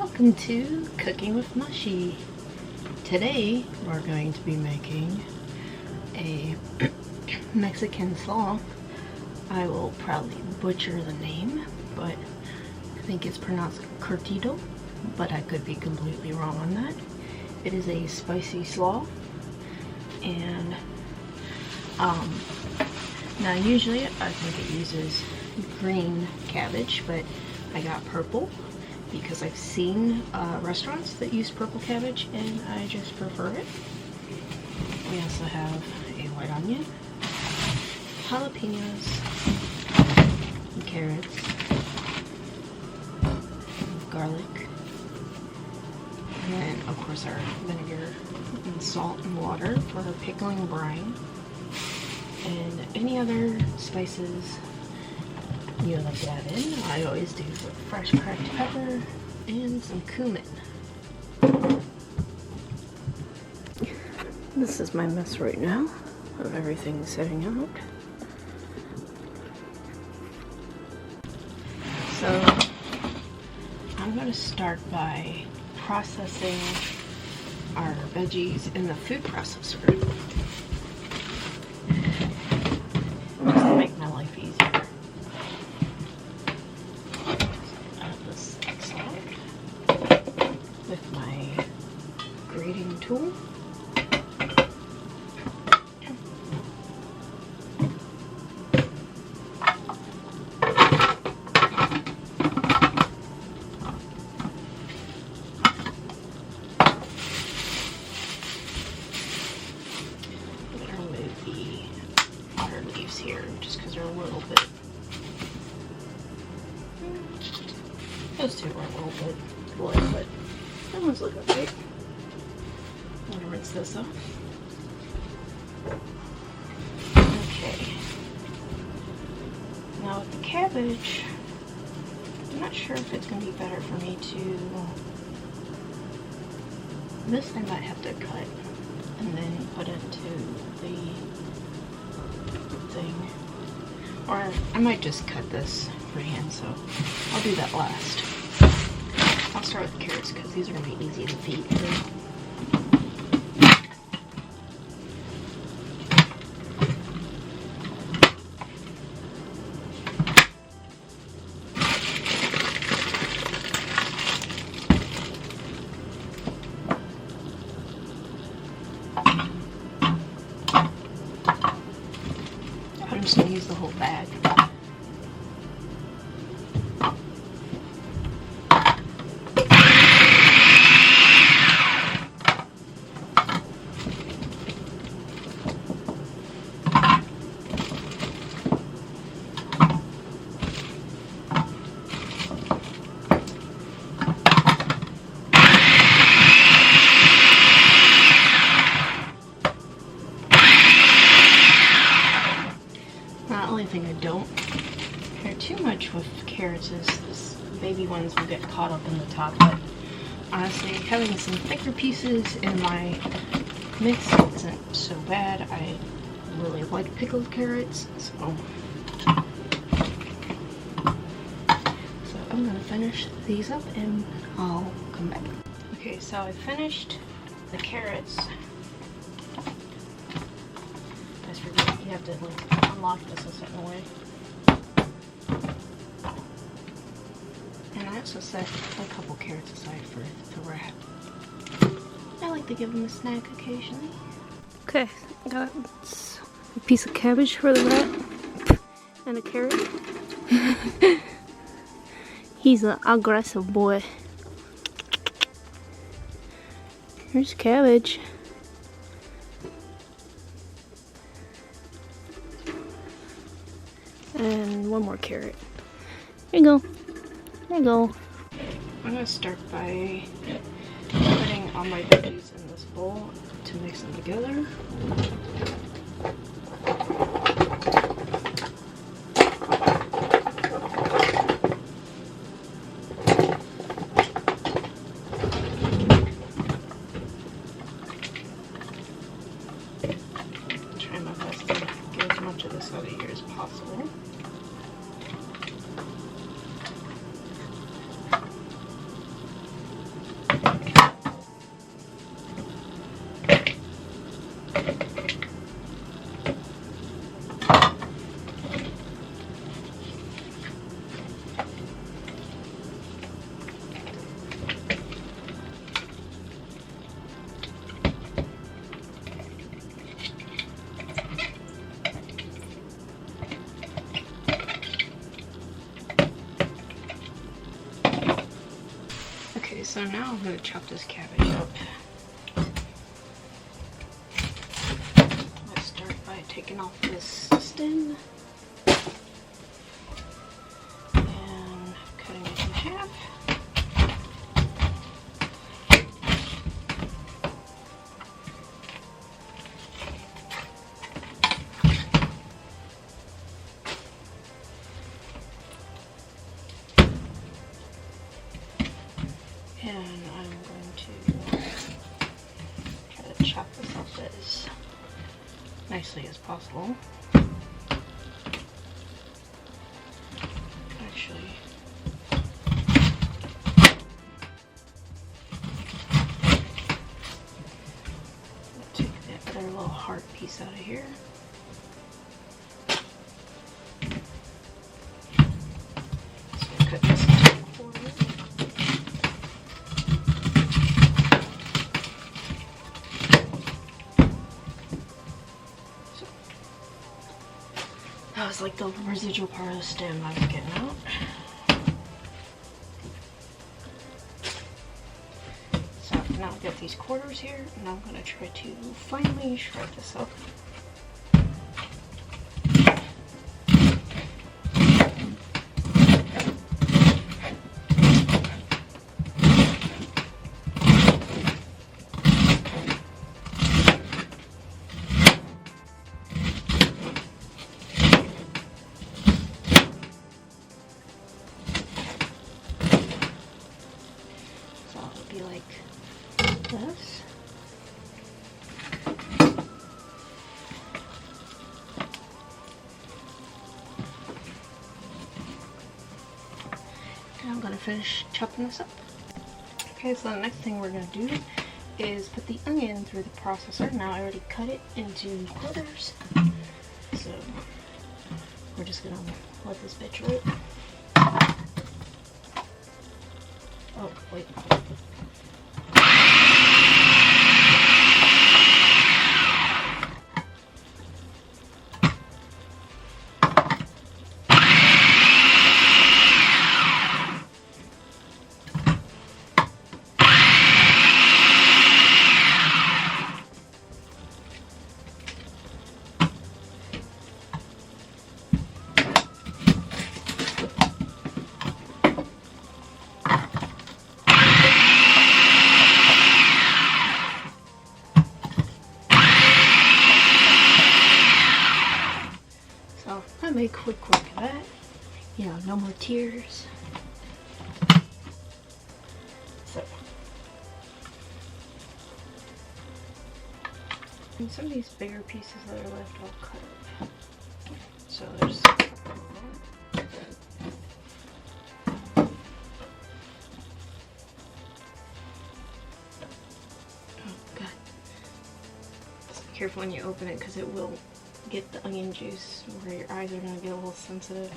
Welcome to Cooking with Mushy. Today we're going to be making a Mexican slaw. I will probably butcher the name, but I think it's pronounced Curtido, but I could be completely wrong on that. It is a spicy slaw, and now usually I think it uses green cabbage, but I got purple because I've seen restaurants that use purple cabbage and I just prefer it. We also have a white onion, jalapenos, and carrots, and garlic, and then of course our vinegar and salt and water for our pickling brine, and any other spices you like to add in. I always do with fresh cracked pepper and some cumin. This is my mess right now of everything setting out. So I'm going to start by processing our veggies in the food processor. Just to make my life easier. With my grating tool. I'm going to remove the water leaves here just because they're a little bit, those two are a little bit bloody, but that one's looking okay. I'm gonna rinse this off. Okay. Now with the cabbage, I'm not sure if it's gonna be better for me to. This I might have to cut and then put into the thing. Or I might just cut this freehand, so I'll do that last. I'll start with the carrots because these are going to be easy to feed through. I'm just going to use the whole bag. The only thing I don't care too much with carrots is this baby ones will get caught up in the top, but honestly having some thicker pieces in my mix isn't so bad. I really like pickled carrots, so I'm gonna finish these up and I'll come back. Okay, so I finished the carrots. You have to like unlock this a certain way. And I also set a couple carrots aside for the rat. I like to give him a snack occasionally. Okay, I got a piece of cabbage for the rat and a carrot. He's an aggressive boy. Here's cabbage. And one more carrot. There you go. There you go. I'm going to start by putting all my veggies in this bowl to mix them together. Try my best to get as much of this out of here as possible. Okay, so now I'm going to chop this cabbage up. Let's start by taking off this stem and cutting it in half. And I'm going to try to chop this up as nicely as possible. Actually, I'll take that other little hard piece out of here. So cut this into a quarter. That was like the residual part of the stem I was getting out. So now I've got these quarters here, and I'm going to try to finely shred this up. Be like this. And I'm going to finish chopping this up. Okay, so the next thing we're going to do is put the onion through the processor. Now I already cut it into quarters, so we're just going to let this bitch roll. Oh, wait. I make quick work of that. You know, no more tears. So, and some of these bigger pieces that are left, I'll cut up. So there's oh god. So be careful when you open it because it will get the onion juice where your eyes are going to get a little sensitive.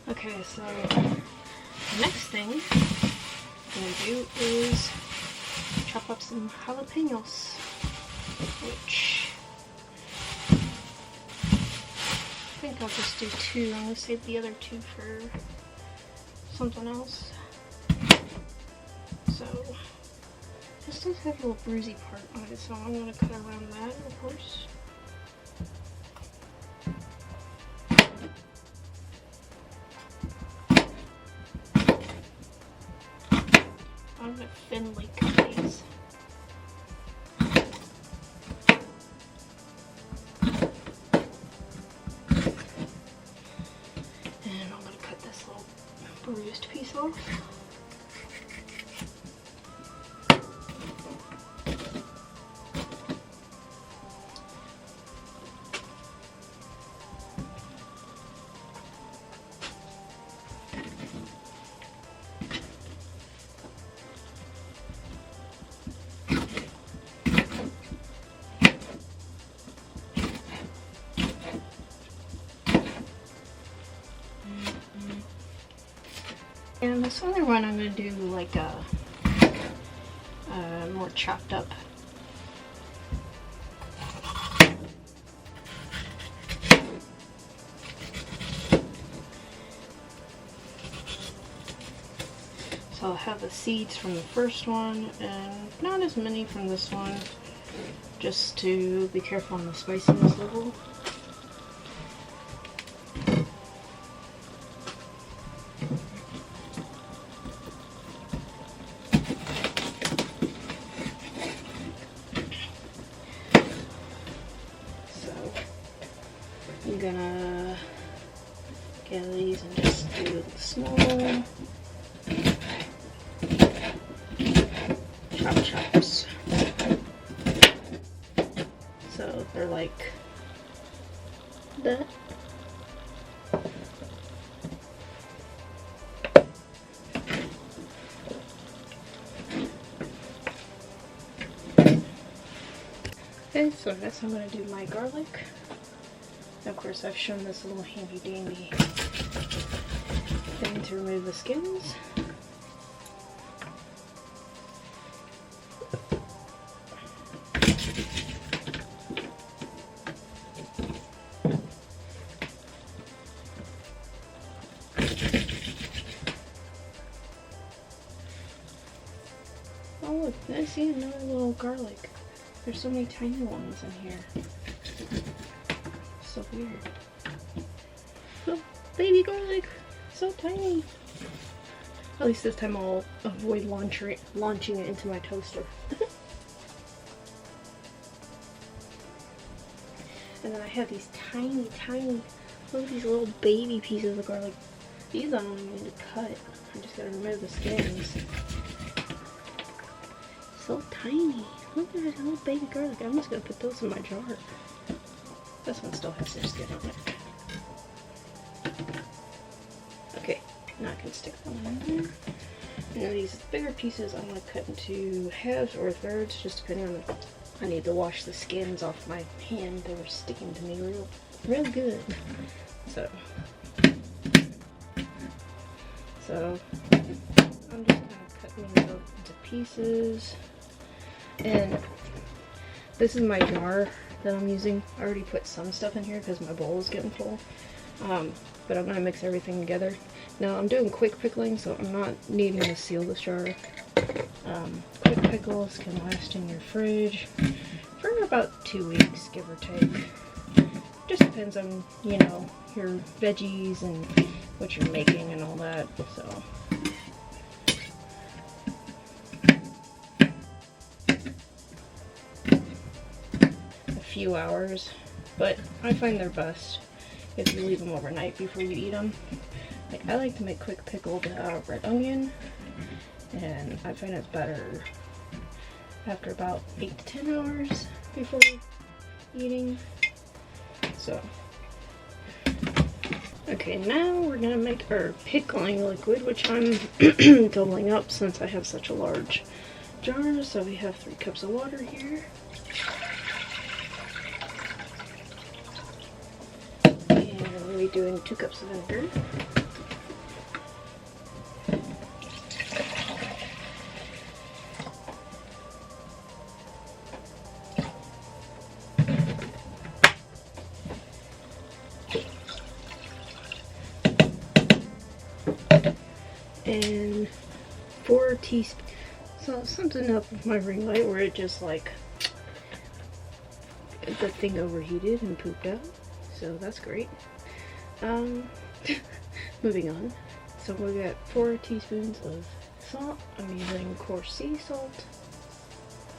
Okay, so the next thing I'm going to do is chop up some jalapenos, which I think I'll just do 2. I'm going to save the other 2 for something else. So this does have a little bruisey part on it, so I'm going to cut around that, of course. I'm going to thinly cut these. And I'm going to cut this little bruised piece off. And this other one I'm going to do like a more chopped up. So I'll have the seeds from the first one and not as many from this one, just to be careful on the spiciness level. I'm gonna get these and just do the small chops. So they're like that. Okay, so next I'm gonna do my garlic. Of course, I've shown this little handy dandy thing to remove the skins. Oh look, I see another little garlic. There's so many tiny ones in here. So weird. Oh, baby garlic, so tiny. At least this time I'll avoid launching it into my toaster. And then I have these tiny, look at these little baby pieces of garlic. These I don't even need to cut. I just gotta remove the skins. So tiny. Look at that little baby garlic. I'm just gonna put those in my jar. This one still has their skin on it. Okay, now I can stick that one in there. And then these bigger pieces I'm going to cut into halves or thirds, just depending on the... I need to wash the skins off my hand. They were sticking to me real good. So I'm just going to cut these up into pieces. And this is my jar that I'm using. I already put some stuff in here because my bowl is getting full. But I'm going to mix everything together. Now I'm doing quick pickling, so I'm not needing to seal this jar. Quick pickles can last in your fridge for about 2 weeks, give or take. Just depends on, you know, your veggies and what you're making and all that. So few hours, but I find they're best if you leave them overnight before you eat them. Like, I like to make quick pickled red onion, and I find it's better after about 8 to 10 hours before eating. So, okay, now we're gonna make our pickling liquid, which I'm doubling up since I have such a large jar. So we have 3 cups of water here. Doing 2 cups of vinegar. And 4 teaspoons. So something up with my ring light where it just like the thing overheated and pooped out. So that's great. Moving on. So we got 4 teaspoons of salt. I'm using coarse sea salt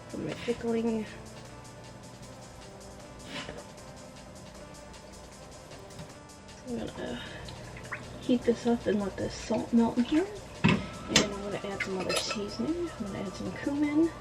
for my pickling. So I'm gonna heat this up and let this salt melt in here. And I'm gonna add some other seasoning. I'm gonna add some cumin.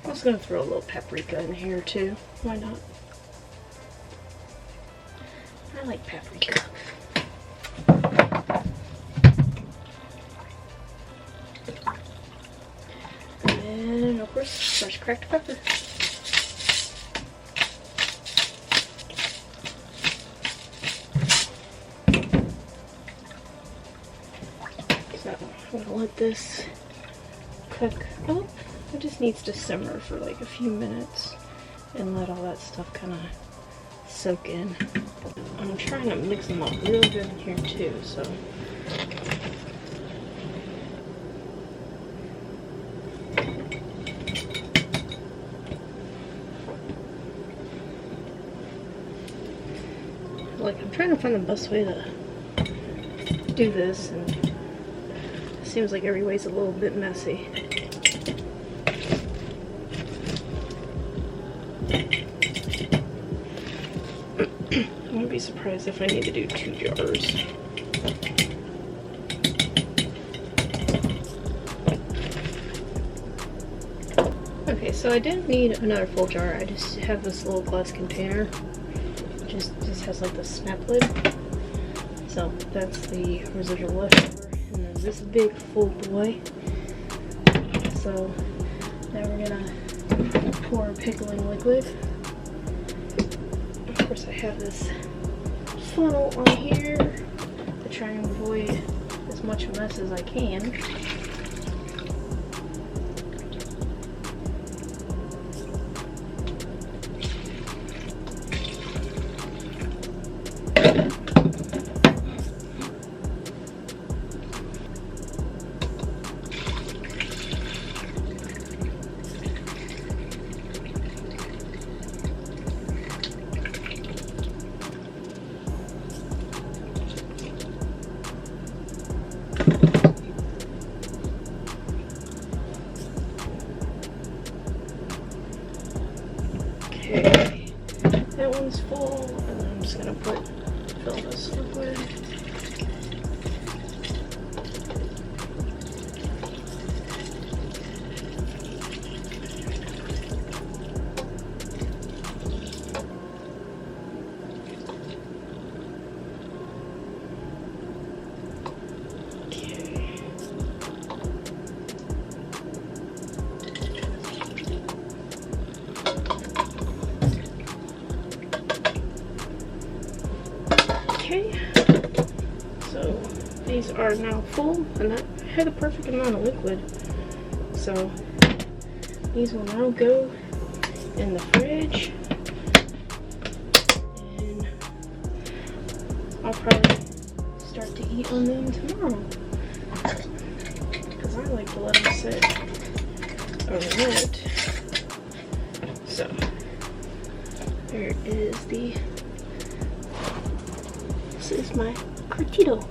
I'm just gonna throw a little paprika in here too. Why not? I like paprika. And of course, fresh cracked pepper. So I'm gonna let this cook up. It just needs to simmer for like a few minutes and let all that stuff kind of soak in. I'm trying to mix them up real good in here too, so. Like, I'm trying to find the best way to do this, and it seems like every way's a little bit messy. I wouldn't be surprised if I need to do 2 jars. Okay, so I didn't need another full jar. I just have this little glass container. Just has like the snap lid. So that's the residual leftover. And then this big full boy. So now we're gonna pour pickling liquid. Of course, I have this funnel on here to try and avoid as much mess as I can. Okay, that one's full, and then I'm just gonna fill this liquid. Okay, so these are now full, and that had the perfect amount of liquid. So these will now go in the fridge, and I'll probably start to eat on them tomorrow, because I like to let them sit overnight. So there is the. This is my Curtido.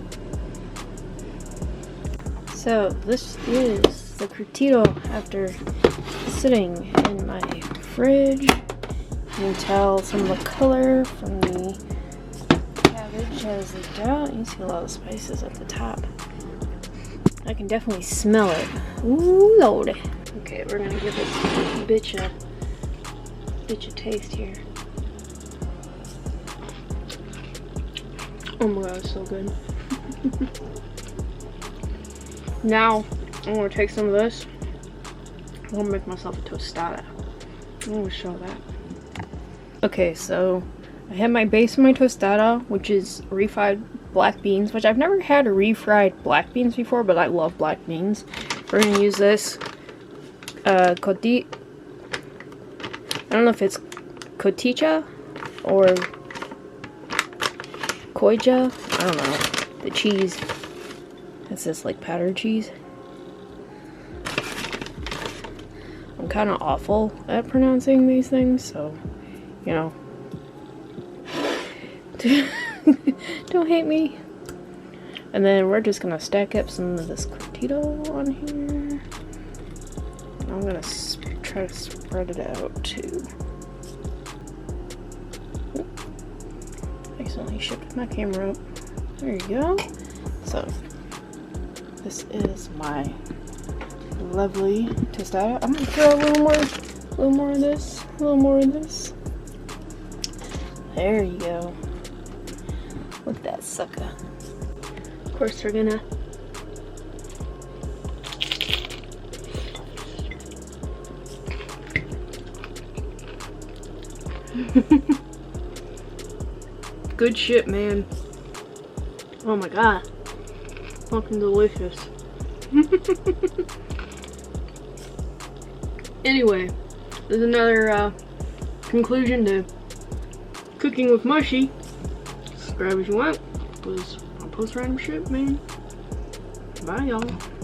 So this is the Curtido after sitting in my fridge. You can tell some of the color from the cabbage has leaked out. You see a lot of spices at the top. I can definitely smell it. Ooh, Lord. Okay, we're gonna give this bitch a taste here. Oh my god, it's so good. Now, I'm gonna take some of this. I'm gonna make myself a tostada. I'm gonna show that. Okay, so I have my base of my tostada, which is refried black beans, which I've never had refried black beans before, but I love black beans. We're gonna use this Curtido. I don't know if it's Curtido or Koija, I don't know, the cheese. It's this like powdered cheese. I'm kind of awful at pronouncing these things, so, you know, don't hate me. And then we're just gonna stack up some of this Curtido on here. I'm gonna try to spread it out too. Accidentally shifted my camera up. There you go. So this is my lovely tostada. I'm gonna throw a little more of this, a little more of this. There you go. Look at that sucker. Of course, we're gonna good shit, man. Oh my god. Fucking delicious. Anyway, there's another conclusion to cooking with Mushy. Subscribe if you want. I'll post random shit, man. Bye, y'all.